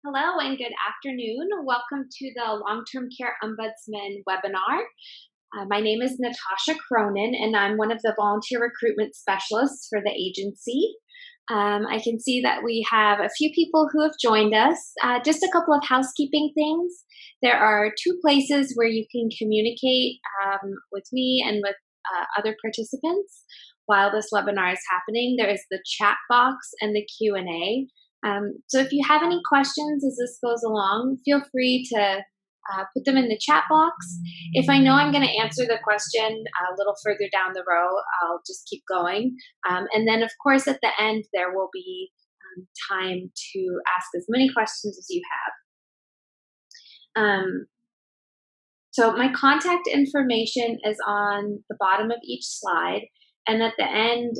Hello and good afternoon. Welcome to the Long-Term Care Ombudsman webinar. My name is Natasha Cronin and I'm one of the volunteer recruitment specialists for the agency. I can see that we have a few people who have joined us. Just a couple of housekeeping things. There are two places where you can communicate with me and with other participants while this webinar is happening. There is the chat box and the Q&A. So if you have any questions as this goes along, feel free to put them in the chat box. If I know I'm going to answer the question a little further down the row, I'll just keep going. And then, of course, at the end, there will be time to ask as many questions as you have. So my contact information is on the bottom of each slide. And at the end,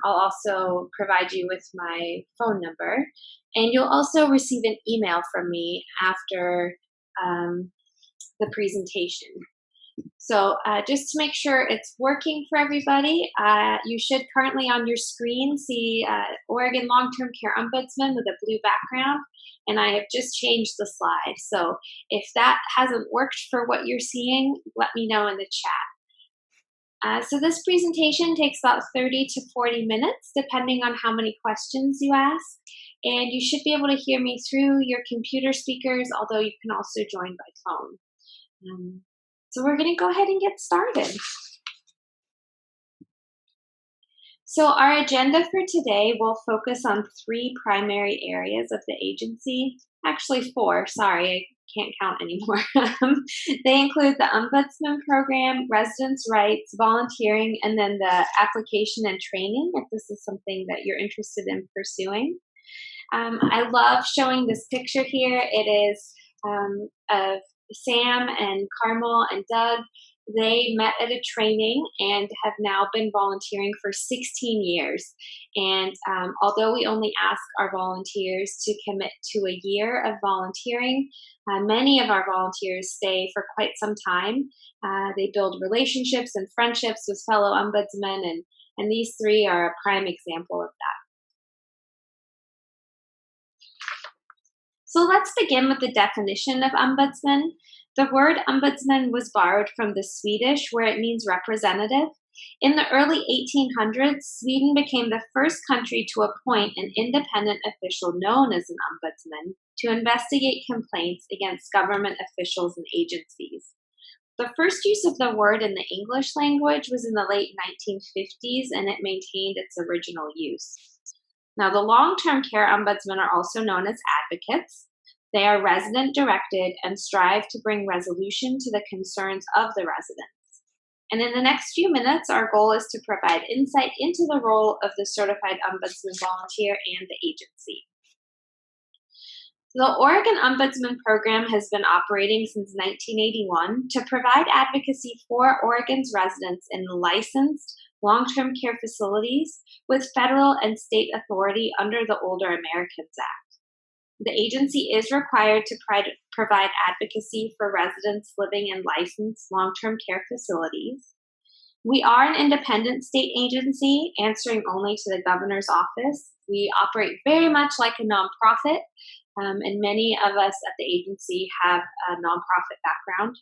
I'll also provide you with my phone number. And you'll also receive an email from me after the presentation. So just to make sure it's working for everybody, you should currently on your screen see Oregon Long-Term Care Ombudsman with a blue background. And I have just changed the slide. So if that hasn't worked for what you're seeing, let me know in the chat. So this presentation takes about 30 to 40 minutes, depending on how many questions you ask. And you should be able to hear me through your computer speakers, although you can also join by phone. So we're going to go ahead and get started. So our agenda for today will focus on three primary areas of the agency. Actually four, sorry, I can't count anymore. They include the Ombudsman Program, residents' rights, volunteering, and then the application and training, if this is something that you're interested in pursuing. I love showing this picture here. It is of Sam and Carmel and Doug. They met at a training and have now been volunteering for 16 years. And although we only ask our volunteers to commit to a year of volunteering, many of our volunteers stay for quite some time. They build relationships and friendships with fellow ombudsmen, and these three are a prime example of that. So let's begin with the definition of ombudsman. The word ombudsman was borrowed from the Swedish, where it means representative. In the early 1800s, Sweden became the first country to appoint an independent official known as an ombudsman to investigate complaints against government officials and agencies. The first use of the word in the English language was in the late 1950s, and it maintained its original use. Now, the long-term care ombudsmen are also known as advocates. They are resident-directed and strive to bring resolution to the concerns of the residents. And in the next few minutes, our goal is to provide insight into the role of the Certified Ombudsman Volunteer and the agency. The Oregon Ombudsman Program has been operating since 1981 to provide advocacy for Oregon's residents in licensed long-term care facilities with federal and state authority under the Older Americans Act. The agency is required to provide advocacy for residents living in licensed long-term care facilities. We are an independent state agency answering only to the governor's office. We operate very much like a nonprofit, and many of us at the agency have a nonprofit background.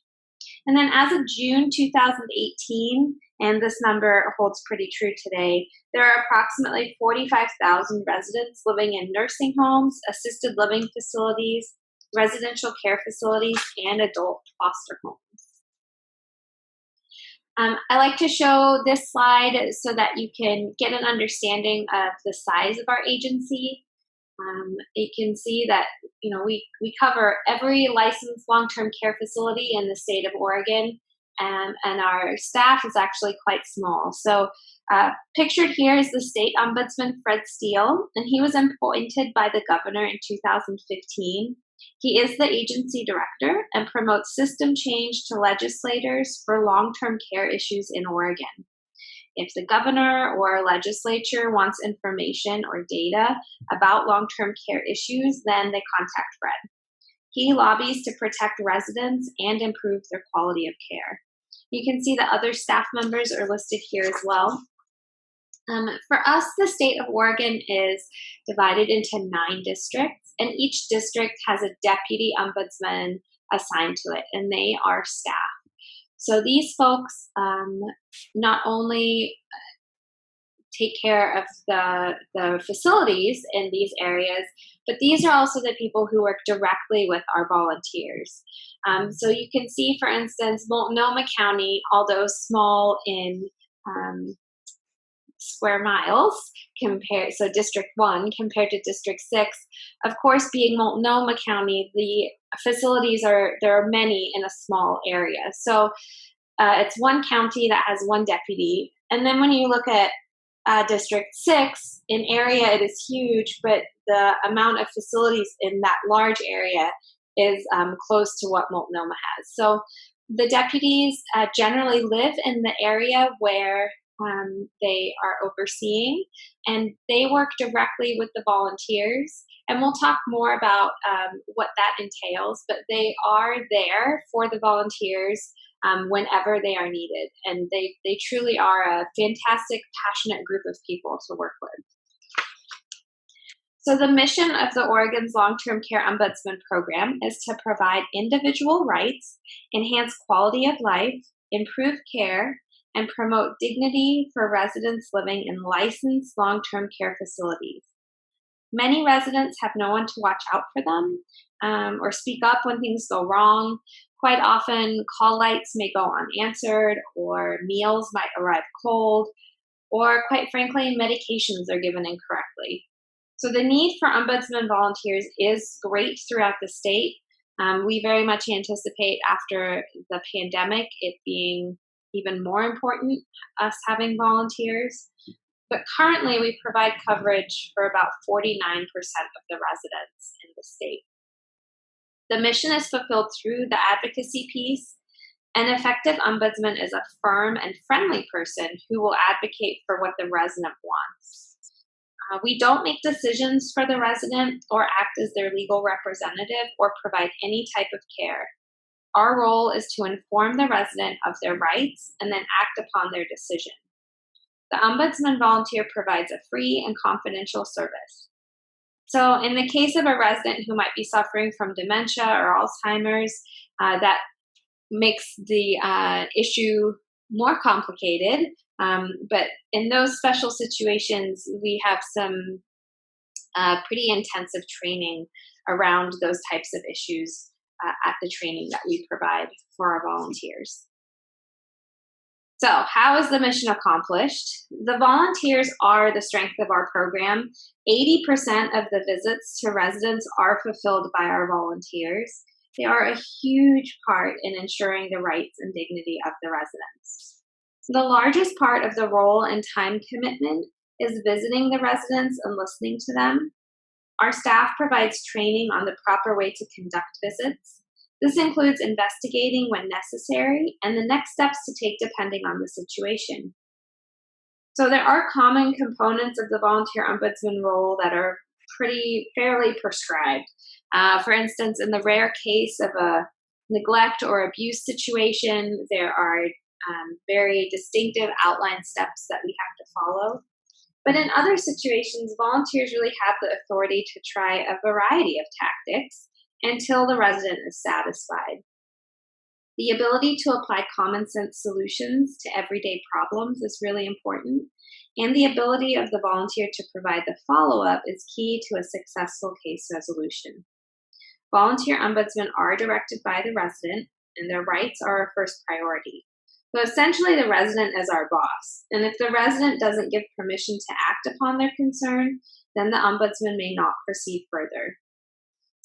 And then as of June 2018, and this number holds pretty true today, there are approximately 45,000 residents living in nursing homes, assisted living facilities, residential care facilities, and adult foster homes. I like to show this slide so that you can get an understanding of the size of our agency. You can see that we cover every licensed long-term care facility in the state of Oregon, and our staff is actually quite small. So pictured here is the state ombudsman, Fred Steele, and he was appointed by the governor in 2015. He is the agency director and promotes system change to legislators for long-term care issues in Oregon. If the governor or legislature wants information or data about long-term care issues, then they contact Fred. He lobbies to protect residents and improve their quality of care. You can see that other staff members are listed here as well. For us, the state of Oregon is divided into 9 districts, and each district has a deputy ombudsman assigned to it, and they are staff. So these folks not only take care of the facilities in these areas, but these are also the people who work directly with our volunteers. So you can see, for instance, Multnomah County, although small in square miles so District 1 compared to District 6, of course, being Multnomah County, the facilities there are many in a small area. So it's one county that has one deputy. And then when you look at District 6, in area it is huge, but the amount of facilities in that large area is close to what Multnomah has. So the deputies generally live in the area where they are overseeing, and they work directly with the volunteers. And we'll talk more about what that entails, but they are there for the volunteers whenever they are needed. And they truly are a fantastic, passionate group of people to work with. So the mission of the Oregon's Long-Term Care Ombudsman Program is to provide individual rights, enhance quality of life, improve care, and promote dignity for residents living in licensed long-term care facilities. Many residents have no one to watch out for them or speak up when things go wrong. Quite often, call lights may go unanswered, or meals might arrive cold, or quite frankly, medications are given incorrectly. So the need for ombudsman volunteers is great throughout the state. We very much anticipate after the pandemic it being even more important, us having volunteers. But currently we provide coverage for about 49% of the residents in the state. The mission is fulfilled through the advocacy piece. An effective ombudsman is a firm and friendly person who will advocate for what the resident wants. We don't make decisions for the resident or act as their legal representative or provide any type of care. Our role is to inform the resident of their rights and then act upon their decision. The Ombudsman volunteer provides a free and confidential service. So in the case of a resident who might be suffering from dementia or Alzheimer's, that makes the issue more complicated. But in those special situations, we have some pretty intensive training around those types of issues at the training that we provide for our volunteers. So how is the mission accomplished? The volunteers are the strength of our program. 80% of the visits to residents are fulfilled by our volunteers. They are a huge part in ensuring the rights and dignity of the residents. The largest part of the role and time commitment is visiting the residents and listening to them. Our staff provides training on the proper way to conduct visits. This includes investigating when necessary and the next steps to take depending on the situation. So there are common components of the volunteer ombudsman role that are fairly prescribed. For instance, in the rare case of a neglect or abuse situation, there are very distinctive outline steps that we have to follow. But in other situations, volunteers really have the authority to try a variety of tactics until the resident is satisfied. The ability to apply common sense solutions to everyday problems is really important, and the ability of the volunteer to provide the follow-up is key to a successful case resolution. Volunteer ombudsmen are directed by the resident, and their rights are our first priority. So essentially, the resident is our boss, and if the resident doesn't give permission to act upon their concern, then the ombudsman may not proceed further.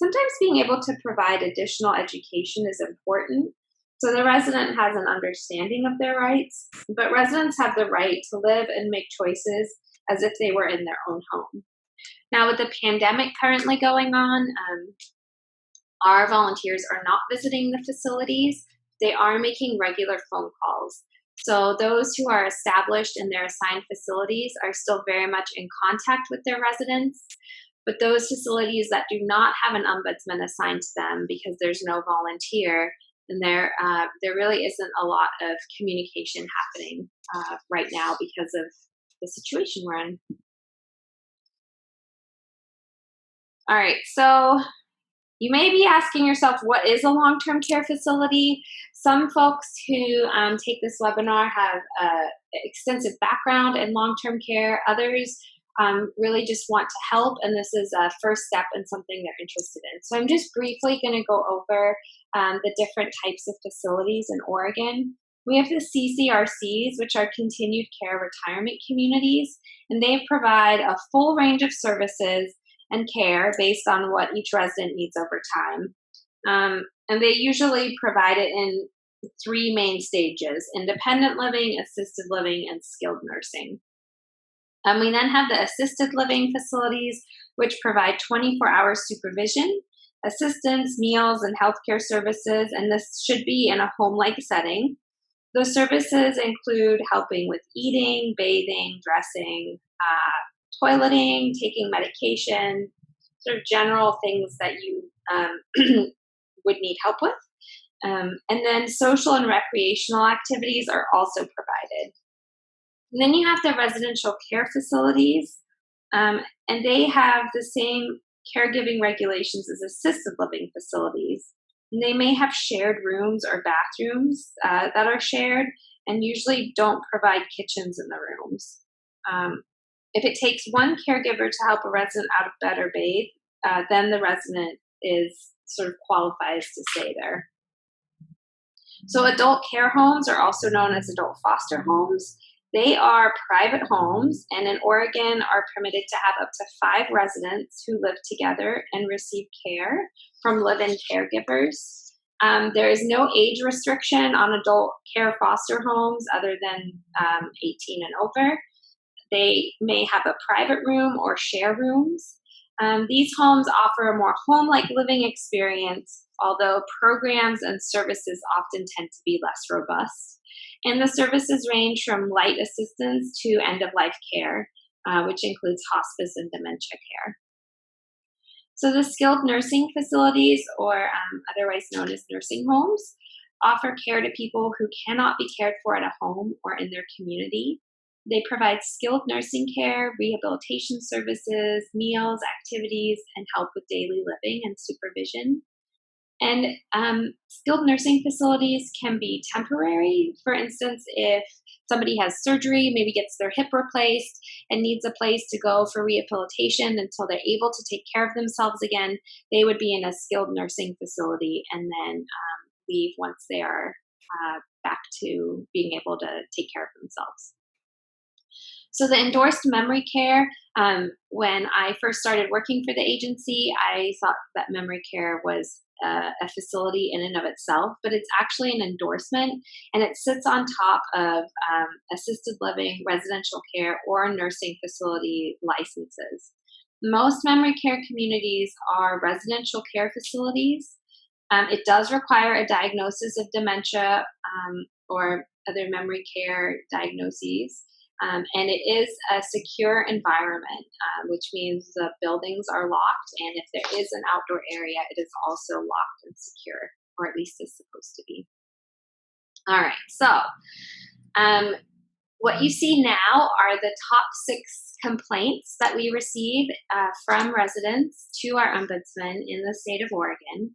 Sometimes being able to provide additional education is important, so the resident has an understanding of their rights, but residents have the right to live and make choices as if they were in their own home. Now, with the pandemic currently going on, our volunteers are not visiting the facilities. They are making regular phone calls. So those who are established in their assigned facilities are still very much in contact with their residents. But those facilities that do not have an ombudsman assigned to them because there's no volunteer, then there really isn't a lot of communication happening right now because of the situation we're in. All right, so you may be asking yourself, what is a long-term care facility? Some folks who take this webinar have extensive background in long-term care. Others really just want to help, and this is a first step in something they're interested in. So I'm just briefly going to go over the different types of facilities in Oregon. We have the CCRCs, which are continued care retirement communities, and they provide a full range of services and care based on what each resident needs over time. And they usually provide it in 3 main stages: independent living, assisted living, and skilled nursing. We then have the assisted living facilities, which provide 24-hour supervision, assistance, meals, and healthcare services, and this should be in a home-like setting. Those services include helping with eating, bathing, dressing, toileting, taking medication, sort of general things that you would need help with. And then social and recreational activities are also provided. And then you have the residential care facilities, and they have the same caregiving regulations as assisted living facilities. And they may have shared rooms or bathrooms that are shared, and usually don't provide kitchens in the rooms. If it takes one caregiver to help a resident out of bed or bathe, then the resident is sort of qualifies to stay there. So adult care homes are also known as adult foster homes. They are private homes, and in Oregon are permitted to have up to 5 residents who live together and receive care from live-in caregivers. There is no age restriction on adult care foster homes other than 18 and over. They may have a private room or share rooms. These homes offer a more home-like living experience, although programs and services often tend to be less robust. And the services range from light assistance to end-of-life care, which includes hospice and dementia care. So the skilled nursing facilities, or otherwise known as nursing homes, offer care to people who cannot be cared for at a home or in their community. They provide skilled nursing care, rehabilitation services, meals, activities, and help with daily living and supervision. And skilled nursing facilities can be temporary. For instance, if somebody has surgery, maybe gets their hip replaced and needs a place to go for rehabilitation until they're able to take care of themselves again, they would be in a skilled nursing facility and then leave once they are back to being able to take care of themselves. So the endorsed memory care, when I first started working for the agency, I thought that memory care was a facility in and of itself, but it's actually an endorsement, and it sits on top of assisted living, residential care, or nursing facility licenses. Most memory care communities are residential care facilities. It does require a diagnosis of dementia or other memory care diagnoses. And it is a secure environment, which means the buildings are locked, and if there is an outdoor area, it is also locked and secure, or at least is supposed to be. All right, so what you see now are the top 6 complaints that we receive from residents to our ombudsman in the state of Oregon.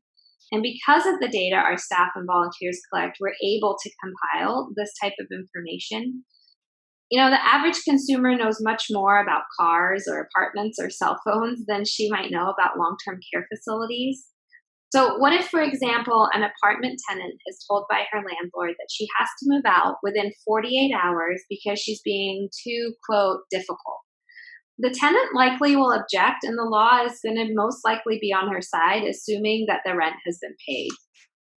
And because of the data our staff and volunteers collect, we're able to compile this type of information. You know, the average consumer knows much more about cars or apartments or cell phones than she might know about long-term care facilities. So what if, for example, an apartment tenant is told by her landlord that she has to move out within 48 hours because she's being too, quote, difficult? The tenant likely will object, and the law is going to most likely be on her side, assuming that the rent has been paid.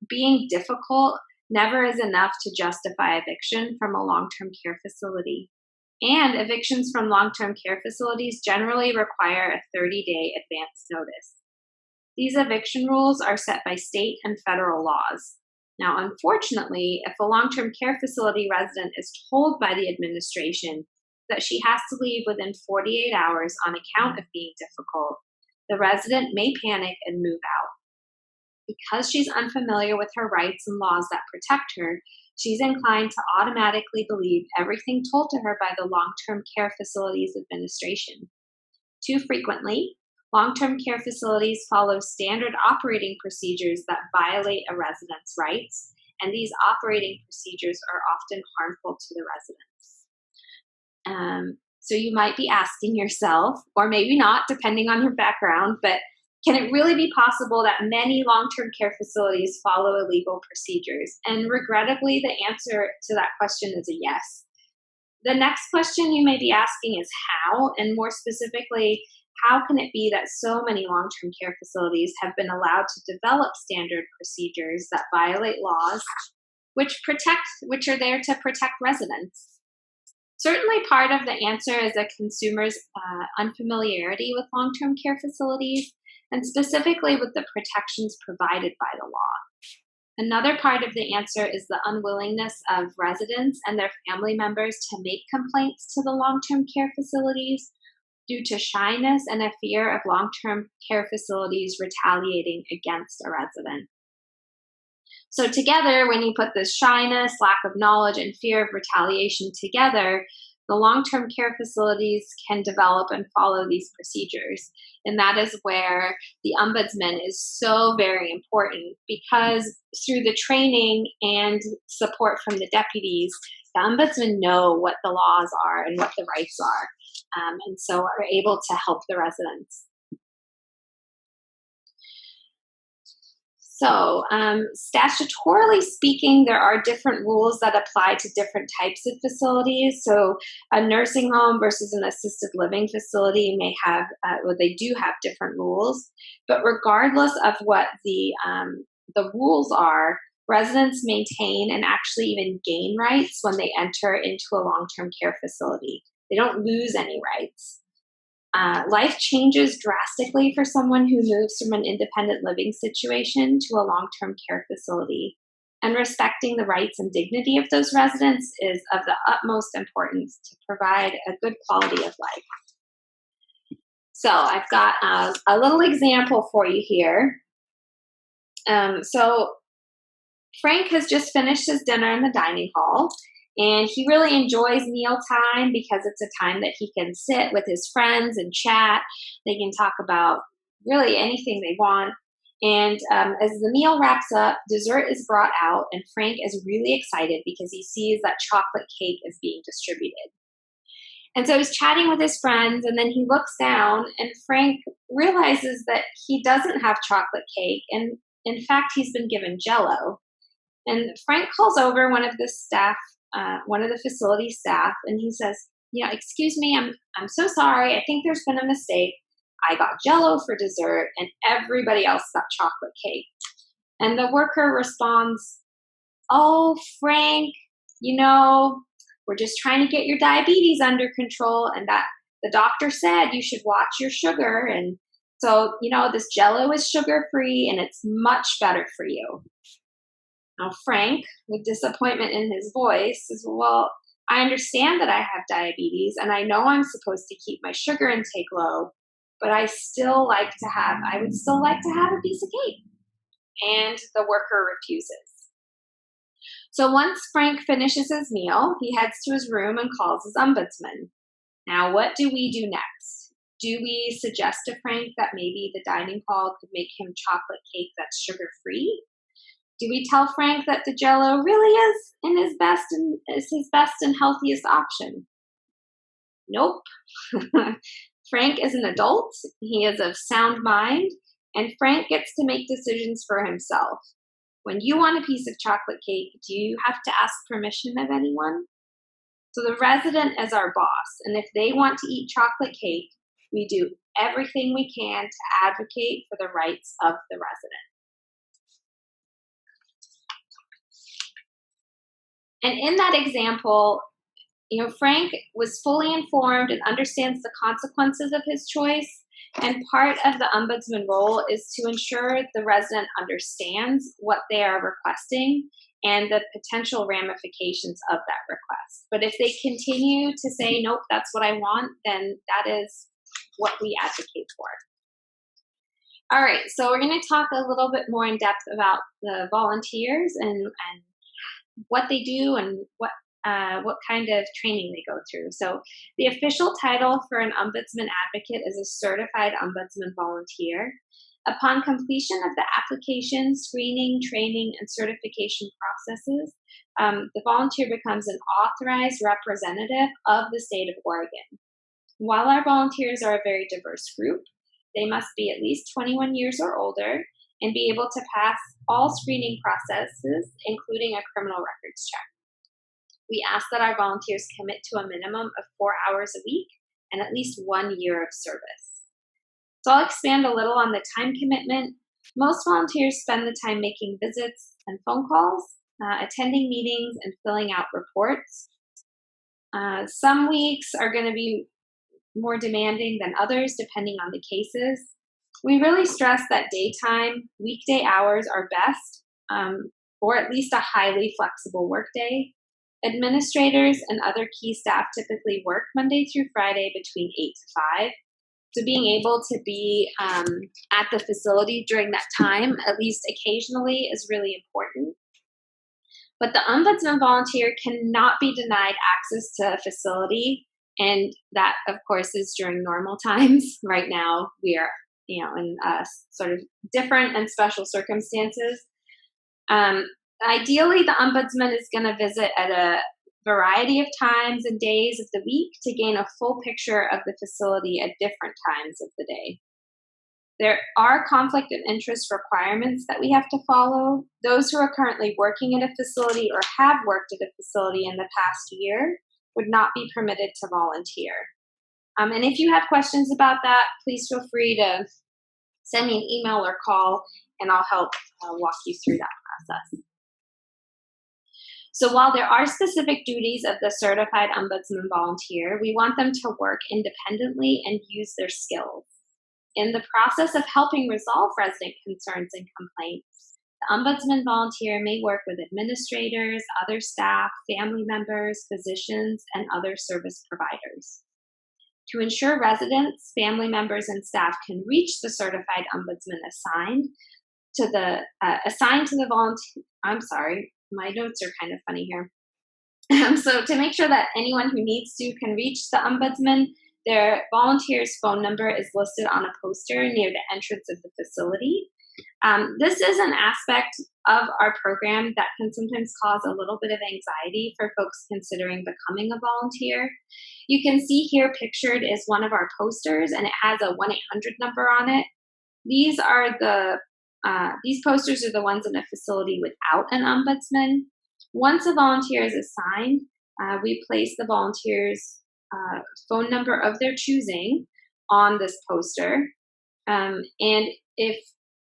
Being difficult never is enough to justify eviction from a long-term care facility. And evictions from long-term care facilities generally require a 30-day advance notice. These eviction rules are set by state and federal laws. Now, unfortunately, if a long-term care facility resident is told by the administration that she has to leave within 48 hours on account of being difficult, the resident may panic and move out. Because she's unfamiliar with her rights and laws that protect her, she's inclined to automatically believe everything told to her by the long-term care facilities administration. Too frequently, long-term care facilities follow standard operating procedures that violate a resident's rights, and these operating procedures are often harmful to the residents. So you might be asking yourself, or maybe not, depending on your background, but can it really be possible that many long-term care facilities follow illegal procedures? And regrettably, the answer to that question is a yes. The next question you may be asking is how, and more specifically, how can it be that so many long-term care facilities have been allowed to develop standard procedures that violate laws which are there to protect residents? Certainly part of the answer is a consumer's unfamiliarity with long-term care facilities, and specifically with the protections provided by the law. Another part of the answer is the unwillingness of residents and their family members to make complaints to the long-term care facilities due to shyness and a fear of long-term care facilities retaliating against a resident. So together, when you put this shyness, lack of knowledge, and fear of retaliation together, the long-term care facilities can develop and follow these procedures. And that is where the ombudsman is so very important, because through the training and support from the deputies, the ombudsman know what the laws are and what the rights are, and so are able to help the residents. So, statutorily speaking, there are different rules that apply to different types of facilities. So, a nursing home versus an assisted living facility may have, they do have different rules. But regardless of what the rules are, residents maintain and actually even gain rights when they enter into a long-term care facility. They don't lose any rights. Life changes drastically for someone who moves from an independent living situation to a long-term care facility, and respecting the rights and dignity of those residents is of the utmost importance to provide a good quality of life. So I've got a little example for you here. So Frank has just finished his dinner in the dining hall, and he really enjoys mealtime because it's a time that he can sit with his friends and chat. They can talk about really anything they want. And as the meal wraps up, dessert is brought out, and Frank is really excited because he sees that chocolate cake is being distributed. And so he's chatting with his friends, and then he looks down, and Frank realizes that he doesn't have chocolate cake, and in fact, he's been given Jell-O. And Frank calls over one of the staff, one of the facility staff, and he says, excuse me, I'm so sorry. I think there's been a mistake. I got Jell-O for dessert, and everybody else got chocolate cake. And the worker responds, oh, Frank, we're just trying to get your diabetes under control, and that the doctor said you should watch your sugar. And so, this Jell-O is sugar-free, and it's much better for you. Now, Frank, with disappointment in his voice, says, well, I understand that I have diabetes, and I know I'm supposed to keep my sugar intake low, but I would still like to have a piece of cake. And the worker refuses. So once Frank finishes his meal, he heads to his room and calls his ombudsman. Now, what do we do next? Do we suggest to Frank that maybe the dining hall could make him chocolate cake that's sugar-free? Do we tell Frank that the Jell-O really is his best and healthiest option? Nope. Frank is an adult. He is of sound mind, and Frank gets to make decisions for himself. When you want a piece of chocolate cake, do you have to ask permission of anyone? So the resident is our boss, and if they want to eat chocolate cake, we do everything we can to advocate for the rights of the resident. And in that example, Frank was fully informed and understands the consequences of his choice. And part of the ombudsman role is to ensure the resident understands what they are requesting and the potential ramifications of that request. But if they continue to say, nope, that's what I want, then that is what we advocate for. All right, so we're going to talk a little bit more in depth about the volunteers and what they do and what kind of training they go through. So the official title for an ombudsman advocate is a certified ombudsman volunteer. Upon completion of the application, screening, training, and certification processes, the volunteer becomes an authorized representative of the state of Oregon. While our volunteers are a very diverse group, they must be at least 21 years or older and be able to pass all screening processes, including a criminal records check. We ask that our volunteers commit to a minimum of 4 hours a week and at least 1 year of service. So I'll expand a little on the time commitment. Most volunteers spend the time making visits and phone calls, attending meetings, and filling out reports. Some weeks are going to be more demanding than others, depending on the cases. We really stress that daytime, weekday hours are best, or at least a highly flexible workday. Administrators and other key staff typically work Monday through Friday between 8 to 5. So being able to be at the facility during that time, at least occasionally, is really important. But the ombudsman volunteer cannot be denied access to a facility, and that, of course, is during normal times. Right now, we are, in sort of different and special circumstances. Ideally, the ombudsman is going to visit at a variety of times and days of the week to gain a full picture of the facility at different times of the day. There are conflict of interest requirements that we have to follow. Those who are currently working at a facility or have worked at a facility in the past year would not be permitted to volunteer. And if you have questions about that, please feel free to send me an email or call, and I'll help walk you through that process. So while there are specific duties of the certified ombudsman volunteer, we want them to work independently and use their skills. In the process of helping resolve resident concerns and complaints, the ombudsman volunteer may work with administrators, other staff, family members, physicians, and other service providers. To ensure residents, family members, and staff can reach the certified ombudsman assigned to the volunteer, my notes are kind of funny here. So to make sure that anyone who needs to can reach the ombudsman, their volunteer's phone number is listed on a poster near the entrance of the facility. This is an aspect of our program that can sometimes cause a little bit of anxiety for folks considering becoming a volunteer. You can see here pictured is one of our posters, and it has a 1-800 number on it. These posters are the ones in a facility without an ombudsman. Once a volunteer is assigned, we place the volunteer's phone number of their choosing on this poster. And if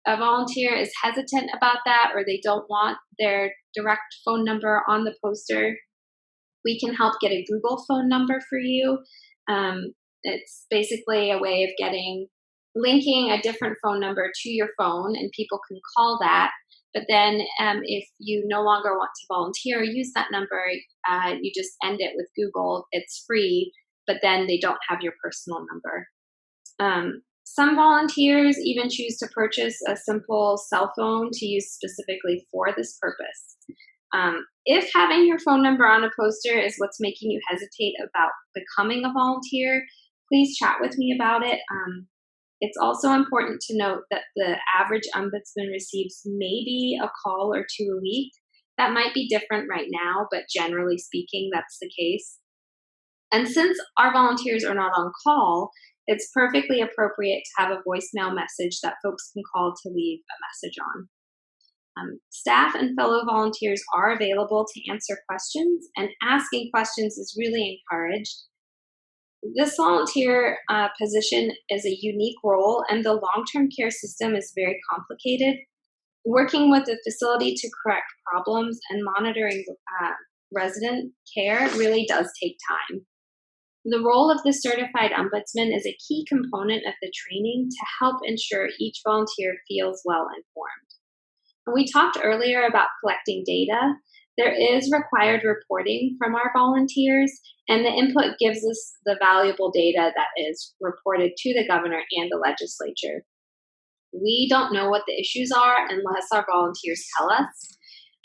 a volunteer is hesitant about that, or they don't want their direct phone number on the poster, we can help get a Google phone number for you. It's basically a way of linking a different phone number to your phone, and people can call that. But then if you no longer want to volunteer or use that number, you just end it with Google. It's free, but then they don't have your personal number. Some volunteers even choose to purchase a simple cell phone to use specifically for this purpose. If having your phone number on a poster is what's making you hesitate about becoming a volunteer, please chat with me about it. It's also important to note that the average ombudsman receives maybe a call or two a week. That might be different right now, but generally speaking, that's the case. And since our volunteers are not on call, it's perfectly appropriate to have a voicemail message that folks can call to leave a message on. Staff and fellow volunteers are available to answer questions, and asking questions is really encouraged. This volunteer position is a unique role, and the long-term care system is very complicated. Working with the facility to correct problems and monitoring resident care really does take time. The role of the certified ombudsman is a key component of the training to help ensure each volunteer feels well informed. When we talked earlier about collecting data, there is required reporting from our volunteers, and the input gives us the valuable data that is reported to the governor and the legislature. We don't know what the issues are unless our volunteers tell us.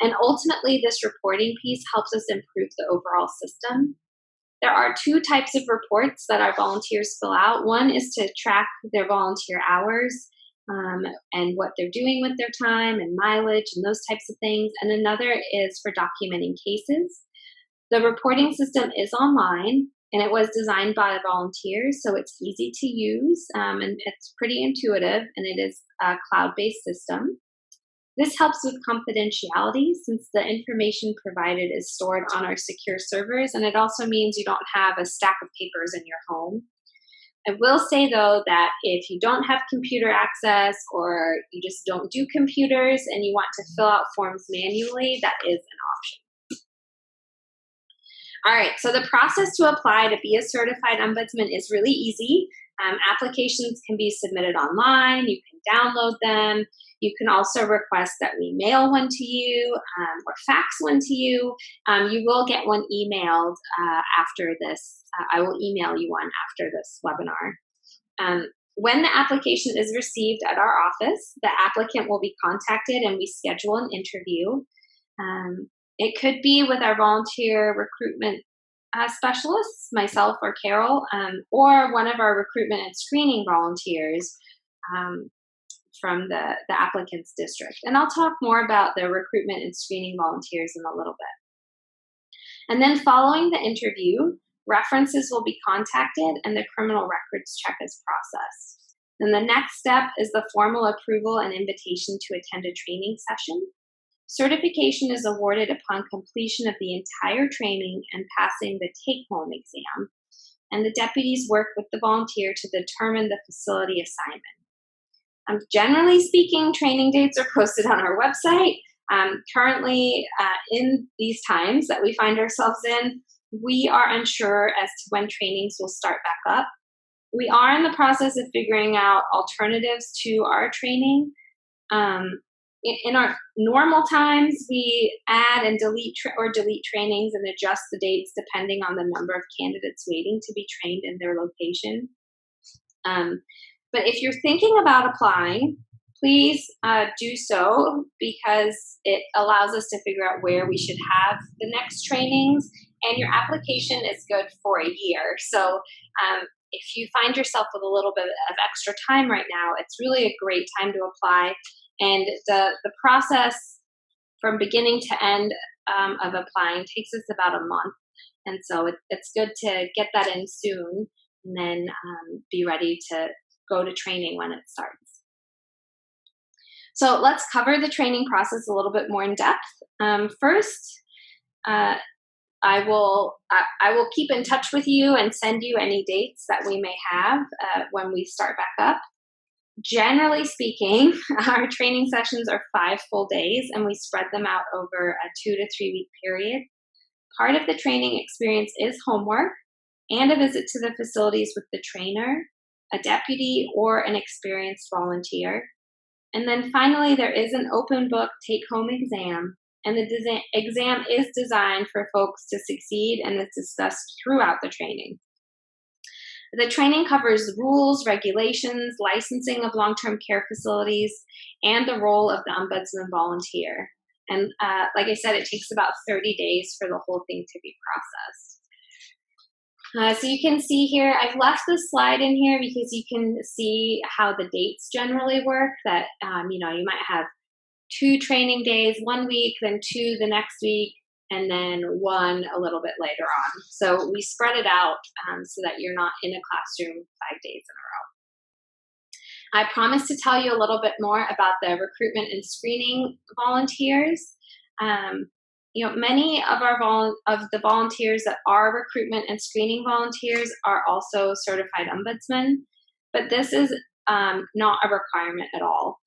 And ultimately, this reporting piece helps us improve the overall system. There are two types of reports that our volunteers fill out. One is to track their volunteer hours and what they're doing with their time and mileage and those types of things. And another is for documenting cases. The reporting system is online, and it was designed by volunteers, so it's easy to use, and it's pretty intuitive, and it is a cloud-based system. This helps with confidentiality since the information provided is stored on our secure servers, and it also means you don't have a stack of papers in your home. I will say, though, that if you don't have computer access or you just don't do computers and you want to fill out forms manually, that is an option. All right, so the process to apply to be a certified ombudsman is really easy. Applications can be submitted online. You can download them. You can also request that we mail one to you or fax one to you. You will get one emailed after this. I will email you one after this webinar. When the application is received at our office, the applicant will be contacted and we schedule an interview. It could be with our volunteer recruitment specialists, myself or Carol, or one of our recruitment and screening volunteers from the applicant's district. And I'll talk more about the recruitment and screening volunteers in a little bit. And then following the interview, references will be contacted and the criminal records check is processed. Then the next step is the formal approval and invitation to attend a training session. Certification is awarded upon completion of the entire training and passing the take-home exam. And the deputies work with the volunteer to determine the facility assignment. Generally speaking, training dates are posted on our website. Currently, in these times that we find ourselves in, we are unsure as to when trainings will start back up. We are in the process of figuring out alternatives to our training. In our normal times, we add and delete trainings and adjust the dates depending on the number of candidates waiting to be trained in their location. But if you're thinking about applying, please do so because it allows us to figure out where we should have the next trainings, and your application is good for a year. So if you find yourself with a little bit of extra time right now, it's really a great time to apply. And the process from beginning to end of applying takes us about a month. And so it's good to get that in soon and then be ready to go to training when it starts. So let's cover the training process a little bit more in depth. First, I will keep in touch with you and send you any dates that we may have when we start back up. Generally speaking, our training sessions are 5 full days and we spread them out over a 2 to 3 week period. Part of the training experience is homework and a visit to the facilities with the trainer, a deputy, or an experienced volunteer. And then finally, there is an open book take-home exam, and the exam is designed for folks to succeed and is discussed throughout the training. The training covers rules, regulations, licensing of long-term care facilities, and the role of the ombudsman volunteer. And like I said, it takes about 30 days for the whole thing to be processed. So you can see here, I've left this slide in here because you can see how the dates generally work, that you might have 2 training days one week, then 2 the next week, and then 1 a little bit later on. So we spread it out so that you're not in a classroom 5 days in a row. I promised to tell you a little bit more about the recruitment and screening volunteers. Many of the volunteers that are recruitment and screening volunteers are also certified ombudsmen, but this is not a requirement at all.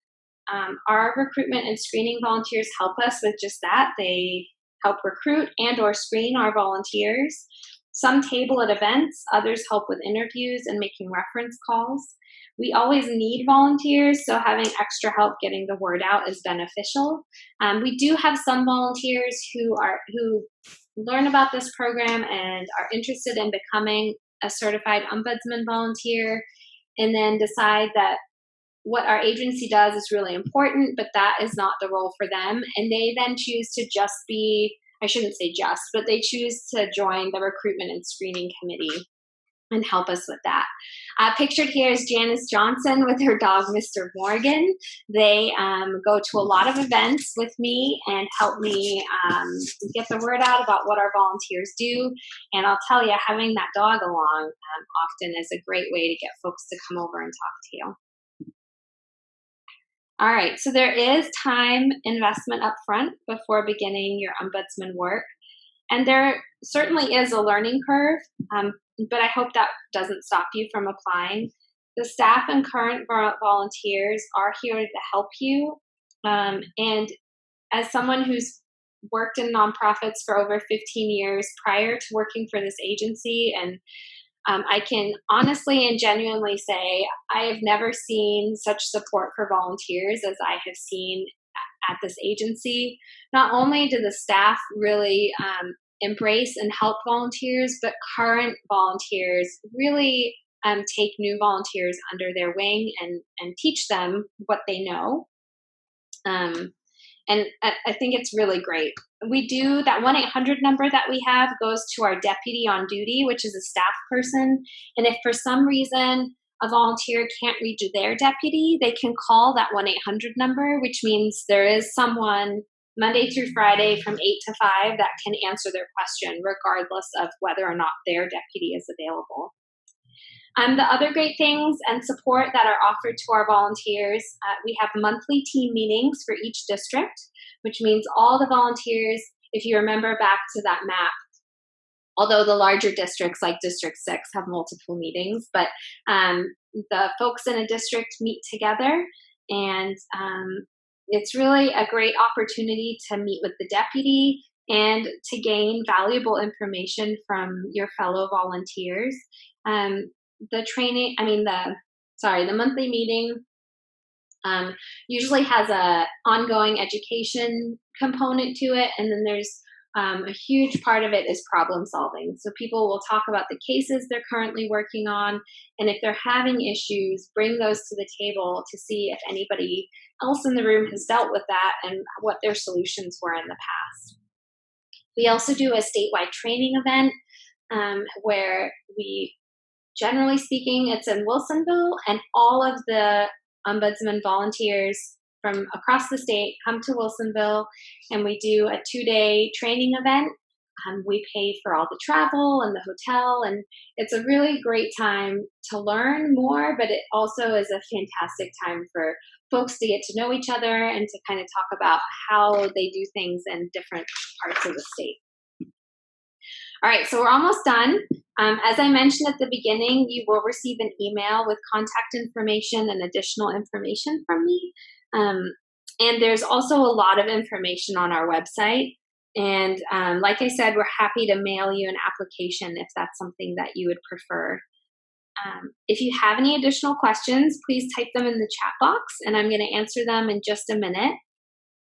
Our recruitment and screening volunteers help us with just that. They help recruit and or screen our volunteers. Some table at events, others help with interviews and making reference calls. We always need volunteers, so having extra help getting the word out is beneficial. We do have some volunteers who learn about this program and are interested in becoming a certified ombudsman volunteer, and then decide that what our agency does is really important, but that is not the role for them. And they then choose to just be, I shouldn't say just, but they choose to join the recruitment and screening committee and help us with that. Pictured here is Janice Johnson with her dog, Mr. Morgan. They go to a lot of events with me and help me get the word out about what our volunteers do. And I'll tell you, having that dog along often is a great way to get folks to come over and talk to you. All right, so there is time investment up front before beginning your ombudsman work. And there certainly is a learning curve, but I hope that doesn't stop you from applying. The staff and current volunteers are here to help you. And as someone who's worked in nonprofits for over 15 years prior to working for this agency, and I can honestly and genuinely say I have never seen such support for volunteers as I have seen at this agency. Not only do the staff really embrace and help volunteers, but current volunteers really take new volunteers under their wing and teach them what they know. And I think it's really great. We do that 1-800 number that we have goes to our deputy on duty, which is a staff person. And if for some reason a volunteer can't reach their deputy, they can call that 1-800 number, which means there is someone Monday through Friday from 8 to 5 that can answer their question regardless of whether or not their deputy is available. The other great things and support that are offered to our volunteers, we have monthly team meetings for each district, which means all the volunteers, if you remember back to that map, although the larger districts like District 6 have multiple meetings, but the folks in a district meet together, and it's really a great opportunity to meet with the deputy and to gain valuable information from your fellow volunteers. The monthly meeting usually has a ongoing education component to it, and then there's a huge part of it is problem solving. So people will talk about the cases they're currently working on, and if they're having issues, bring those to the table to see if anybody else in the room has dealt with that and what their solutions were in the past. We also do a statewide training event where we, generally speaking, it's in Wilsonville, and all of the ombudsman volunteers from across the state come to Wilsonville, and we do a 2-day training event. We pay for all the travel and the hotel, and it's a really great time to learn more, but it also is a fantastic time for folks to get to know each other and to kind of talk about how they do things in different parts of the state. All right, so we're almost done. As I mentioned at the beginning, you will receive an email with contact information and additional information from me. And there's also a lot of information on our website. And like I said, we're happy to mail you an application if that's something that you would prefer. If you have any additional questions, please type them in the chat box, and I'm going to answer them in just a minute.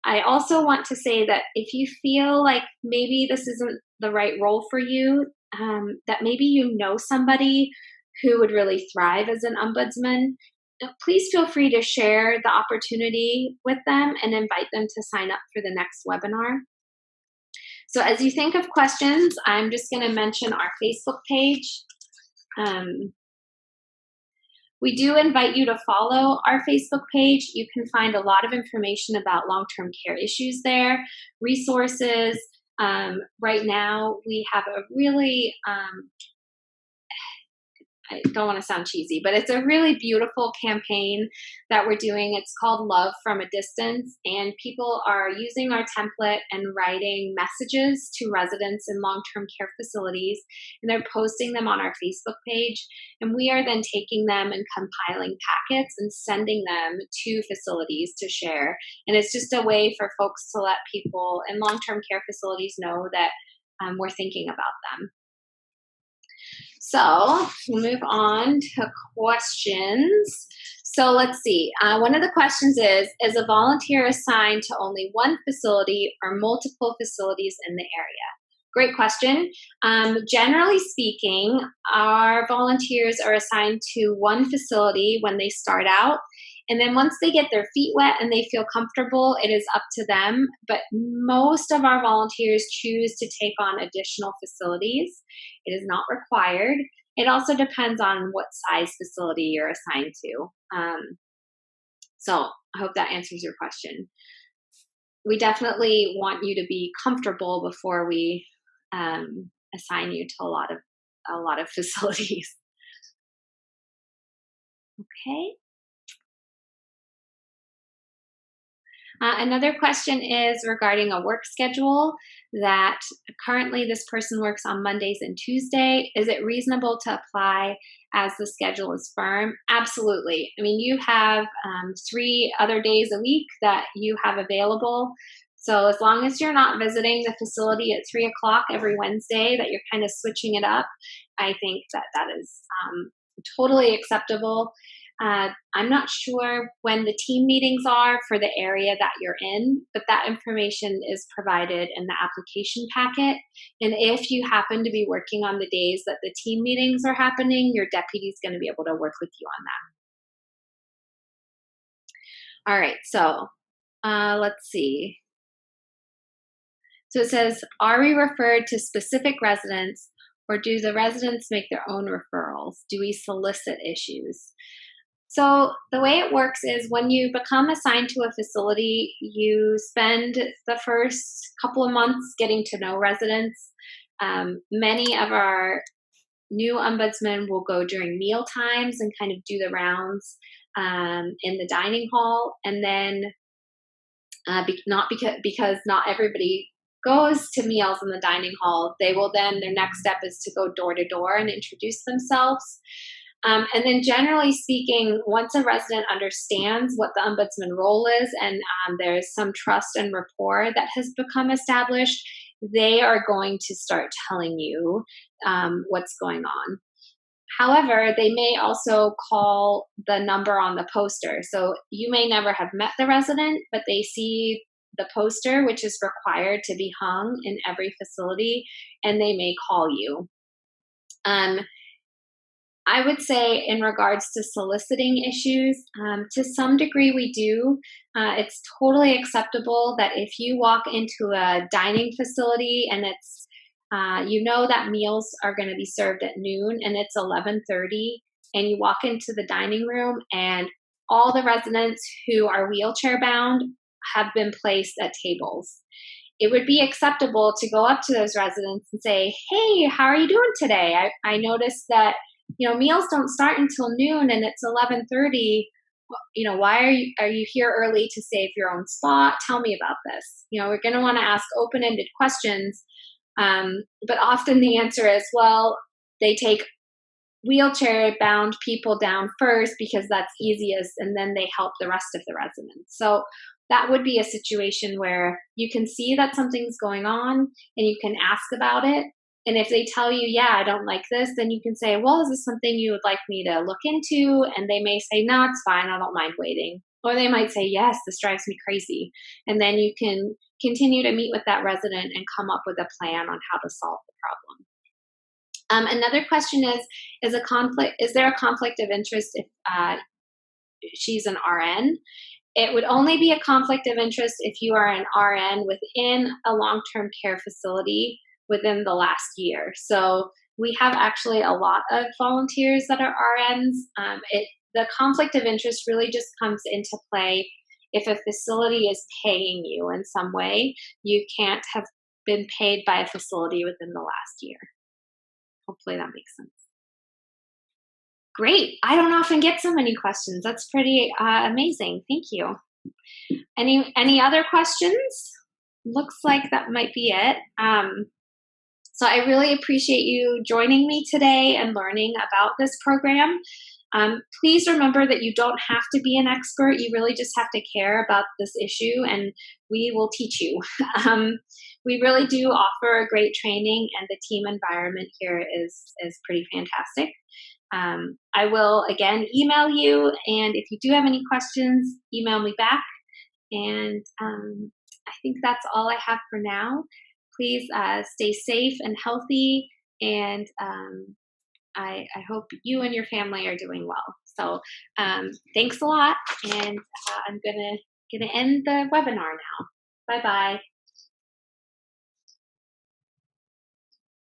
I also want to say that if you feel like maybe this isn't the right role for you, that maybe you know somebody who would really thrive as an ombudsman, please feel free to share the opportunity with them and invite them to sign up for the next webinar. So as you think of questions, I'm just going to mention our Facebook page. We do invite you to follow our Facebook page. You can find a lot of information about long-term care issues there, resources. Right now, we have a really, I don't want to sound cheesy, but it's a really beautiful campaign that we're doing. It's called Love from a Distance, and people are using our template and writing messages to residents in long-term care facilities, and they're posting them on our Facebook page, and we are then taking them and compiling packets and sending them to facilities to share. And it's just a way for folks to let people in long-term care facilities know that we're thinking about them. So we'll move on to questions. So let's see. One of the questions is a volunteer assigned to only one facility or multiple facilities in the area? Great question. Generally speaking, our volunteers are assigned to one facility when they start out, And then once they get their feet wet and they feel comfortable, it is up to them. But most of our volunteers choose to take on additional facilities. It is not required. It also depends on what size facility you're assigned to. So I hope that answers your question. We definitely want you to be comfortable before we assign you to a lot of facilities. Okay. Another question is regarding a work schedule that currently this person works on Mondays and Tuesday. Is it reasonable to apply as the schedule is firm? Absolutely. I mean, you have 3 other days a week that you have available. So as long as you're not visiting the facility at 3 o'clock every Wednesday, that you're kind of switching it up, I think that is totally acceptable. I'm not sure when the team meetings are for the area that you're in, but that information is provided in the application packet. And if you happen to be working on the days that the team meetings are happening, your deputy is going to be able to work with you on that. All right, so let's see. So it says, are we referred to specific residents, or do the residents make their own referrals? Do we solicit issues? So the way it works is when you become assigned to a facility, you spend the first couple of months getting to know residents. Many of our new ombudsmen will go during meal times and kind of do the rounds in the dining hall. And then because not everybody goes to meals in the dining hall, they will then, their next step is to go door to door and introduce themselves. And then generally speaking, once a resident understands what the ombudsman role is and there's some trust and rapport that has become established, they are going to start telling you what's going on. However, they may also call the number on the poster. So you may never have met the resident, but they see the poster, which is required to be hung in every facility, and they may call you. I would say in regards to soliciting issues, to some degree we do. It's totally acceptable that if you walk into a dining facility and it's, you know that meals are going to be served at noon and it's 11:30, and you walk into the dining room and all the residents who are wheelchair bound have been placed at tables. It would be acceptable to go up to those residents and say, hey, how are you doing today? I noticed that meals don't start until noon and it's 11:30. Why are you here early to save your own spot? Tell me about this. We're going to want to ask open-ended questions. But often the answer is, well, they take wheelchair-bound people down first because that's easiest, and then they help the rest of the residents. So that would be a situation where you can see that something's going on and you can ask about it. And if they tell you, yeah, I don't like this, then you can say, well, is this something you would like me to look into? And they may say, no, it's fine. I don't mind waiting. Or they might say, yes, this drives me crazy. And then you can continue to meet with that resident and come up with a plan on how to solve the problem. Another question is there a conflict of interest if she's an RN? It would only be a conflict of interest if you are an RN within a long-term care facility within the last year. So we have actually a lot of volunteers that are RNs. The conflict of interest really just comes into play if a facility is paying you in some way. You can't have been paid by a facility within the last year. Hopefully that makes sense. Great. I don't often get so many questions. That's pretty amazing. Thank you. Any other questions? Looks like that might be it. So I really appreciate you joining me today and learning about this program. Please remember that you don't have to be an expert. You really just have to care about this issue, and we will teach you. We really do offer a great training, and the team environment here is pretty fantastic. I will, again, email you, and if you do have any questions, email me back. And I think that's all I have for now. Please stay safe and healthy, and I hope you and your family are doing well. So thanks a lot, and I'm gonna end the webinar now. Bye bye.